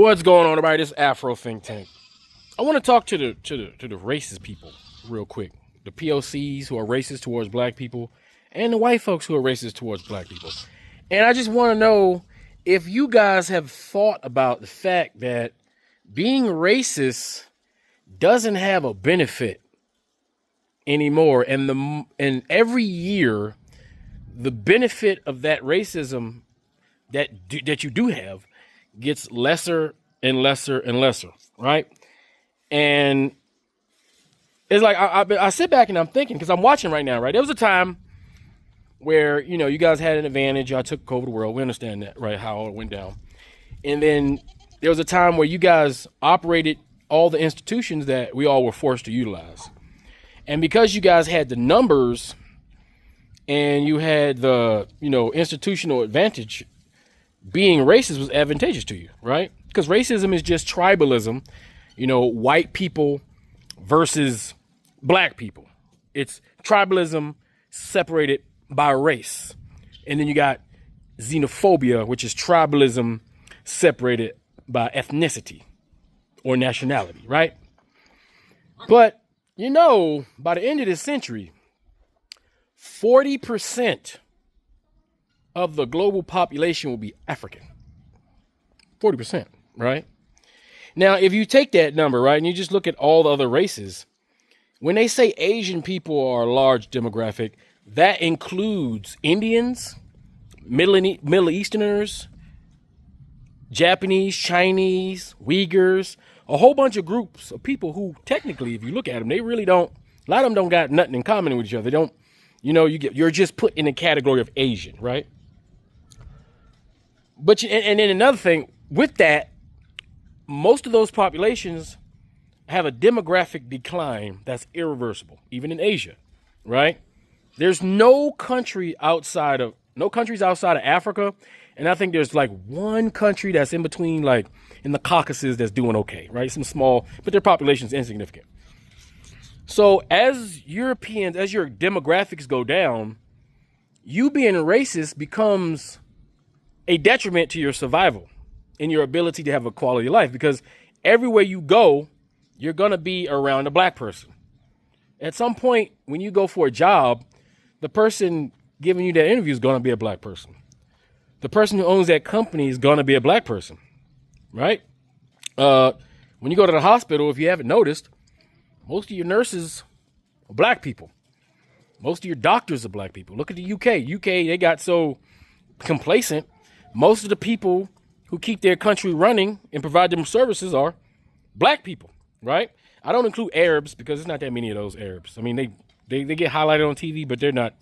What's going on, everybody? This is Afro Think Tank. I want to talk to the racist people real quick. The POCs who are racist towards black people and the white folks who are racist towards black people. And I just want to know if you guys have thought about the fact that being racist doesn't have a benefit anymore. And every year, the benefit of that racism that you do have gets lesser and lesser and lesser, right? And it's like I sit back and I'm thinking, because I'm watching right now, right? There was a time where, you guys had an advantage. Y'all took over the world. We understand that, right? How it went down. And then there was a time where you guys operated all the institutions that we all were forced to utilize. And because you guys had the numbers and you had the, institutional advantage, being racist was advantageous to you, right? Because racism is just tribalism, white people versus black people. It's tribalism separated by race. And then you got xenophobia, which is tribalism separated by ethnicity or nationality, right? But, by the end of this century, 40% of the global population will be African. 40%, right? Now, if you take that number, right, and you just look at all the other races, when they say Asian people are a large demographic, that includes Indians, Middle Easterners, Japanese, Chinese, Uyghurs, a whole bunch of groups of people who technically, if you look at them, they really don't, a lot of them don't got nothing in common with each other. They don't, you're just put in the category of Asian, right? But and then another thing with that, most of those populations have a demographic decline that's irreversible, even in Asia, right? There's no countries outside of Africa, and I think there's like one country that's in between, like in the Caucasus, that's doing okay, right? Some small, but their population is insignificant. So as Europeans, as your demographics go down, you being racist becomes a detriment to your survival and your ability to have a quality of life, because everywhere you go, you're going to be around a black person. At some point, when you go for a job, the person giving you that interview is going to be a black person. The person who owns that company is going to be a black person, right? When you go to the hospital, if you haven't noticed, most of your nurses are black people. Most of your doctors are black people. Look at the UK. They got so complacent. Most of the people who keep their country running and provide them services are black people, right? I don't include Arabs because there's not that many of those Arabs. I mean, they get highlighted on TV, but they're not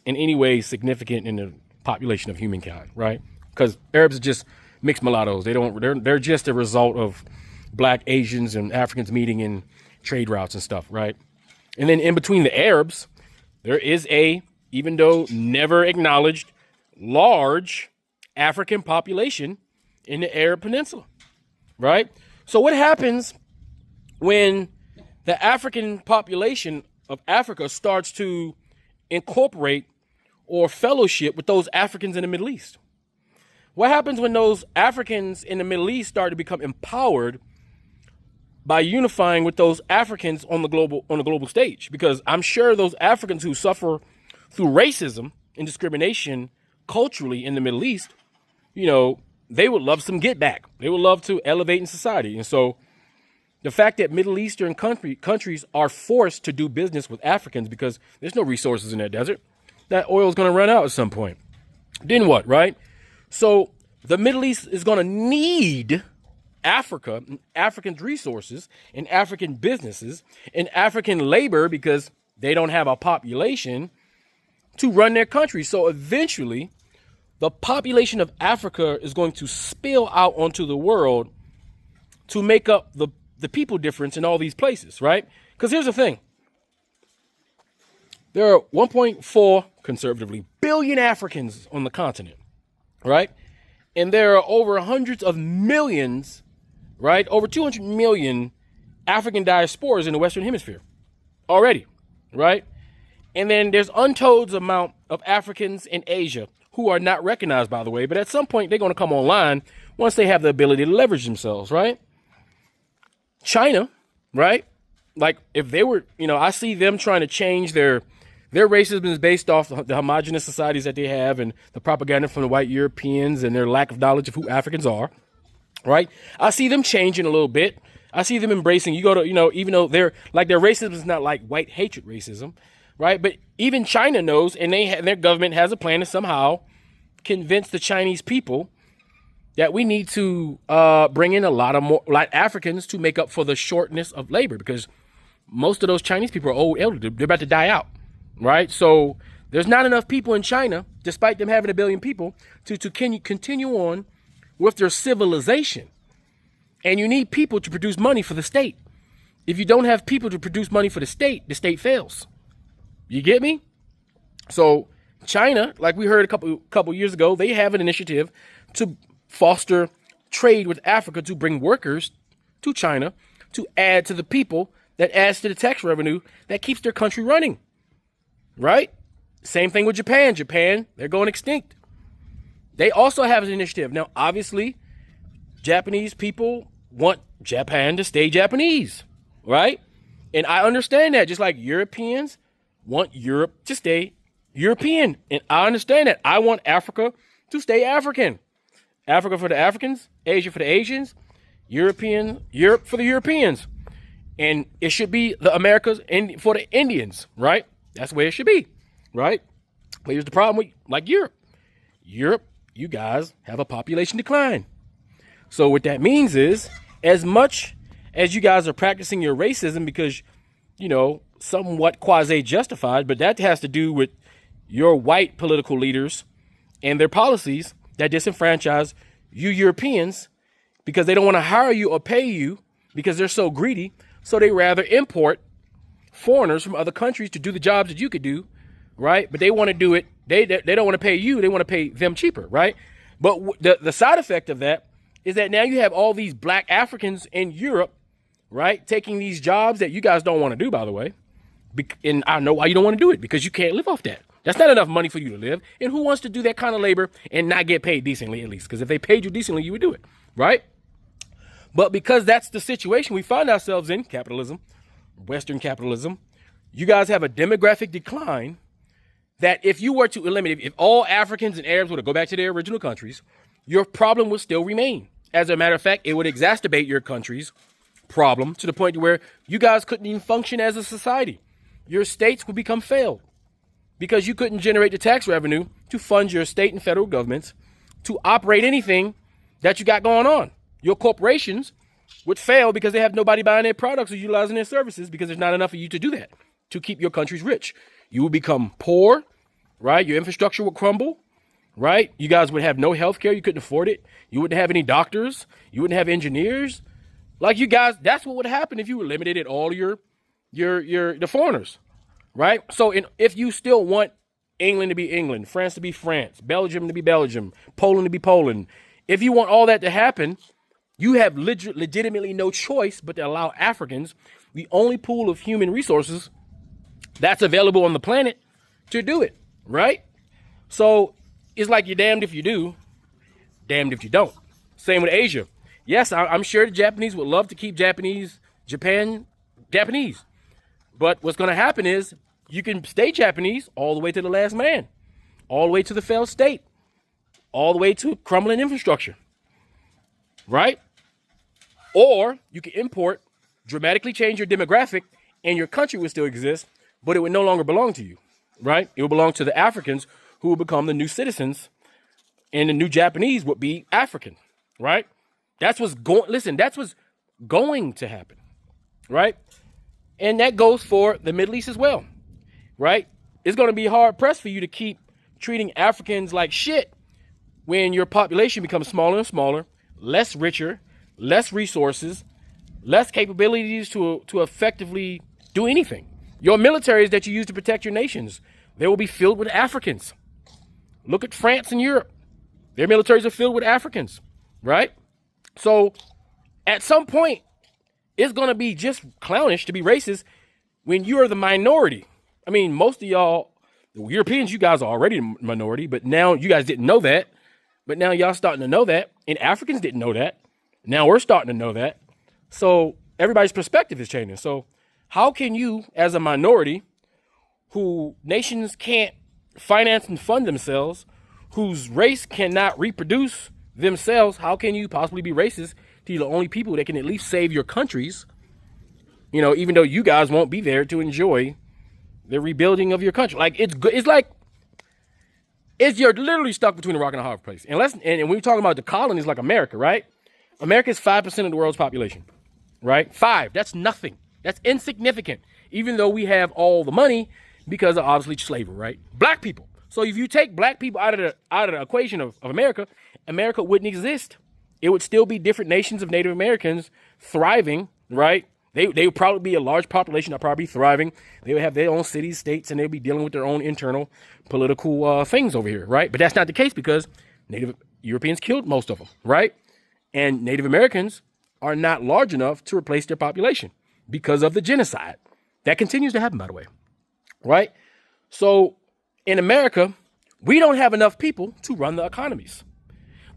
in any way significant in the population of humankind, right? Because Arabs are just mixed mulattoes. They're just a result of black, Asians, and Africans meeting in trade routes and stuff, right? And then in between the Arabs, there is even though never acknowledged, large African population in the Arab Peninsula, right? So what happens when the African population of Africa starts to incorporate or fellowship with those Africans in the Middle East? What happens when those Africans in the Middle East start to become empowered by unifying with those Africans on the global stage? Because I'm sure those Africans who suffer through racism and discrimination culturally in the Middle East, they would love some get back. They would love to elevate in society. And so the fact that Middle Eastern countries are forced to do business with Africans because there's no resources in that desert, that oil is going to run out at some point. Then what, right? So the Middle East is going to need Africa, Africans' resources, and African businesses, and African labor, because they don't have a population to run their country. So eventually, the population of Africa is going to spill out onto the world to make up the people difference in all these places, right? Because here's the thing. There are 1.4, conservatively, billion Africans on the continent, right? And there are over hundreds of millions, right? Over 200 million African diasporas in the Western Hemisphere already, right? And then there's untold amount of Africans in Asia who are not recognized, by the way, but at some point they're going to come online once they have the ability to leverage themselves, right? China, right? Like if they were, I see them trying to change their racism is based off the homogenous societies that they have and the propaganda from the white Europeans and their lack of knowledge of who Africans are, right? I see them changing a little bit. I see them embracing, you go to, even though their racism is not like white hatred racism, right? But even China knows, and their government has a plan to somehow convince the Chinese people that we need to bring in a lot Africans to make up for the shortness of labor, because most of those Chinese people are old, elderly. They're about to die out, right? So there's not enough people in China, despite them having 1 billion people, to continue on with their civilization. And you need people to produce money for the state. If you don't have people to produce money for the state fails. You get me? So China, like we heard a couple years ago, they have an initiative to foster trade with Africa, to bring workers to China, to add to the people, that adds to the tax revenue that keeps their country running, right? Same thing with Japan. Japan, they're going extinct. They also have an initiative. Now, obviously, Japanese people want Japan to stay Japanese, right? And I understand that, just like Europeans want Europe to stay European. And I understand that. I want Africa to stay African. Africa for the Africans, Asia for the Asians, Europe for the Europeans. And it should be the Americas and for the Indians, right? That's the way it should be, right? But here's the problem with like Europe. Europe, you guys have a population decline. So what that means is, as much as you guys are practicing your racism because, somewhat quasi-justified, but that has to do with your white political leaders and their policies that disenfranchise you Europeans because they don't want to hire you or pay you because they're so greedy. So they rather import foreigners from other countries to do the jobs that you could do, right? But they want to do it. They don't want to pay you. They want to pay them cheaper, right? But the side effect of that is that now you have all these black Africans in Europe, right, taking these jobs that you guys don't want to do, by the way. And I know why you don't want to do it, because you can't live off that. That's not enough money for you to live. And who wants to do that kind of labor and not get paid decently, at least? Because if they paid you decently, you would do it, right? But because that's the situation we find ourselves in, capitalism, Western capitalism, you guys have a demographic decline that if you were to eliminate, if all Africans and Arabs were to go back to their original countries, your problem would still remain. As a matter of fact, it would exacerbate your country's problem to the point where you guys couldn't even function as a society. Your states would become failed because you couldn't generate the tax revenue to fund your state and federal governments to operate anything that you got going on. Your corporations would fail because they have nobody buying their products or utilizing their services because there's not enough of you to do that, to keep your countries rich. You would become poor, right? Your infrastructure would crumble, right? You guys would have no health care. You couldn't afford it. You wouldn't have any doctors. You wouldn't have engineers. Like you guys, that's what would happen if you eliminated all the foreigners, right? So if you still want England to be England, France to be France, Belgium to be Belgium, Poland to be Poland, if you want all that to happen, you have legitimately no choice but to allow Africans, the only pool of human resources that's available on the planet, to do it, right? So it's like you're damned if you do, damned if you don't. Same with Asia. Yes, I'm sure the Japanese would love to keep Japan Japanese. But what's going to happen is you can stay Japanese all the way to the last man, all the way to the failed state, all the way to crumbling infrastructure, right? Or you can import, dramatically change your demographic, and your country would still exist, but it would no longer belong to you, right? It would belong to the Africans who would become the new citizens, and the new Japanese would be African, right? That's what's going to happen, right? And that goes for the Middle East as well, right? It's going to be hard pressed for you to keep treating Africans like shit when your population becomes smaller and smaller, less richer, less resources, less capabilities to effectively do anything. Your militaries that you use to protect your nations, they will be filled with Africans. Look at France and Europe. Their militaries are filled with Africans, right? So at some point, it's going to be just clownish to be racist when you're the minority. I mean, most of y'all, the Europeans, you guys are already a minority, but now you guys didn't know that. But now y'all starting to know that, and Africans didn't know that. Now we're starting to know that. So everybody's perspective is changing. So how can you, as a minority, who nations can't finance and fund themselves, whose race cannot reproduce themselves, how can you possibly be racist to the only people that can at least save your countries, you know, even though you guys won't be there to enjoy the rebuilding of your country? Like, it's good. It's like, you're literally stuck between a rock and a hard place. And when we're talking about the colonies like America, right? America is 5% of the world's population, right? 5, that's nothing. That's insignificant, even though we have all the money because of obviously slavery, right? Black people. So if you take black people out of the equation of America, America wouldn't exist. It would still be different nations of Native Americans thriving, right? They would probably be a large population that probably be thriving. They would have their own cities, states, and they'll be dealing with their own internal political things over here, right? But that's not the case because Native Europeans killed most of them, right? And Native Americans are not large enough to replace their population because of the genocide. That continues to happen, by the way, right? So in America, we don't have enough people to run the economies.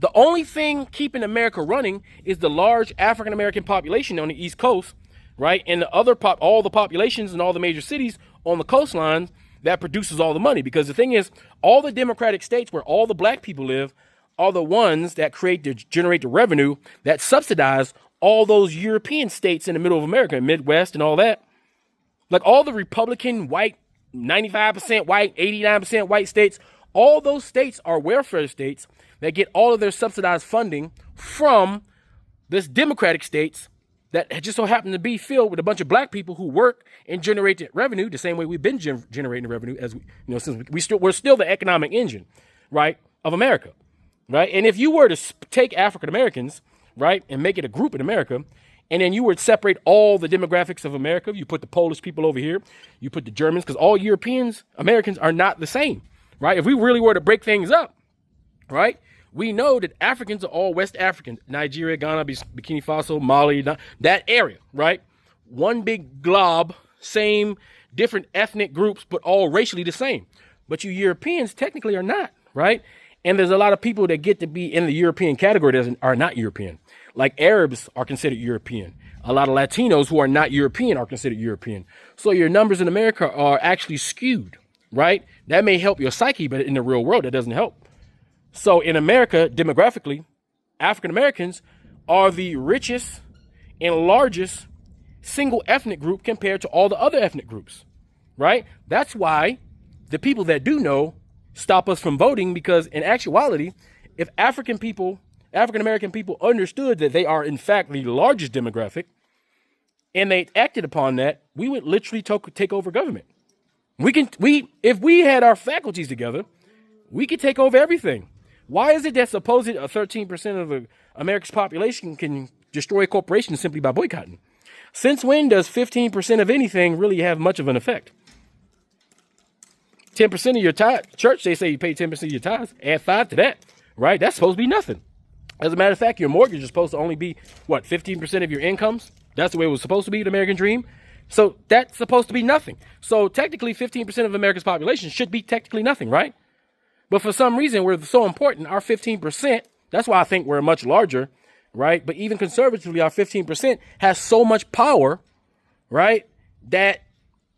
The only thing keeping America running is the large African American population on the East Coast, right? And the other all the populations in all the major cities on the coastline that produces all the money. Because the thing is, all the democratic states where all the black people live are the ones that generate the revenue that subsidize all those European states in the middle of America, Midwest and all that. Like all the Republican white, 95% white, 89% white states, all those states are welfare states that get all of their subsidized funding from this democratic states that just so happen to be filled with a bunch of black people who work and generate the revenue the same way we've been generating the revenue as since we're still the economic engine, right, of America, right? And if you were to take African Americans, right, and make it a group in America, and then you would separate all the demographics of America, you put the Polish people over here, you put the Germans, because all Europeans, Americans are not the same, right? If we really were to break things up, right, we know that Africans are all West African, Nigeria, Ghana, Burkina Faso, Mali, that area, right? One big glob, same, different ethnic groups, but all racially the same. But you Europeans technically are not, right? And there's a lot of people that get to be in the European category that are not European. Like Arabs are considered European. A lot of Latinos who are not European are considered European. So your numbers in America are actually skewed, right? That may help your psyche, but in the real world, that doesn't help. So in America, demographically, African Americans are the richest and largest single ethnic group compared to all the other ethnic groups, right? That's why the people that do know stop us from voting, because in actuality, if African American people understood that they are in fact the largest demographic and they acted upon that, we would literally take over government. If we had our faculties together, we could take over everything. Why is it that supposed 13% of America's population can destroy corporations simply by boycotting? Since when does 15% of anything really have much of an effect? 10% of your church, they say you pay 10% of your tithes, add 5 to that, right? That's supposed to be nothing. As a matter of fact, your mortgage is supposed to only be, 15% of your incomes? That's the way it was supposed to be, the American dream. So that's supposed to be nothing. So technically, 15% of America's population should be technically nothing, right? But for some reason, we're so important, our 15%, that's why I think we're much larger, right? But even conservatively, our 15% has so much power, right, that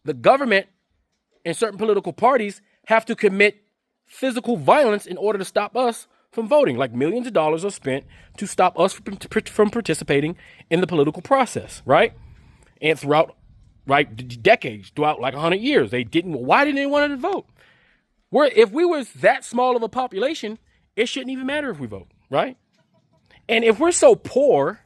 the government and certain political parties have to commit physical violence in order to stop us from voting. Like millions of dollars are spent to stop us from participating in the political process, right? And throughout, decades, throughout 100 years, why didn't they want to vote? If we were that small of a population, it shouldn't even matter if we vote, right? And if we're so poor,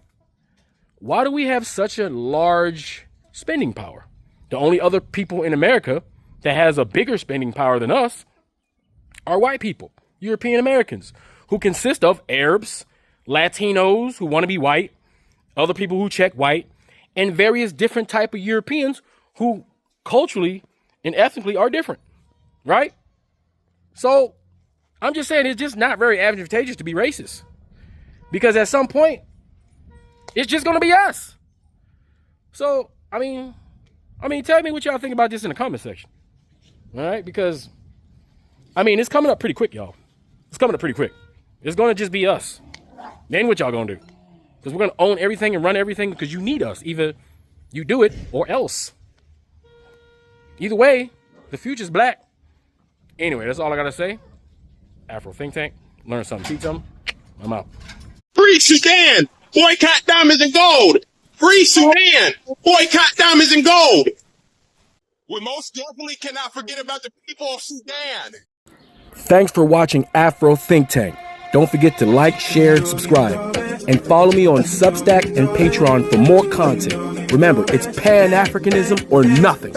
why do we have such a large spending power? The only other people in America that has a bigger spending power than us are white people, European Americans, who consist of Arabs, Latinos who want to be white, other people who check white, and various different type of Europeans who culturally and ethnically are different, right? So I'm just saying it's just not very advantageous to be racist, because at some point it's just going to be us. So, I mean, tell me what y'all think about this in the comment section. All right. Because it's coming up pretty quick, y'all. It's coming up pretty quick. It's going to just be us. Then what y'all going to do? Because we're going to own everything and run everything because you need us. Either you do it or else. Either way, the future's black. Anyway, that's all I got to say. Afro Think Tank. Learn something, teach something. I'm out. Free Sudan! Boycott diamonds and gold! Free Sudan! Boycott diamonds and gold! We most definitely cannot forget about the people of Sudan. Thanks for watching Afro Think Tank. Don't forget to like, share, and subscribe. And follow me on Substack and Patreon for more content. Remember, it's Pan-Africanism or nothing.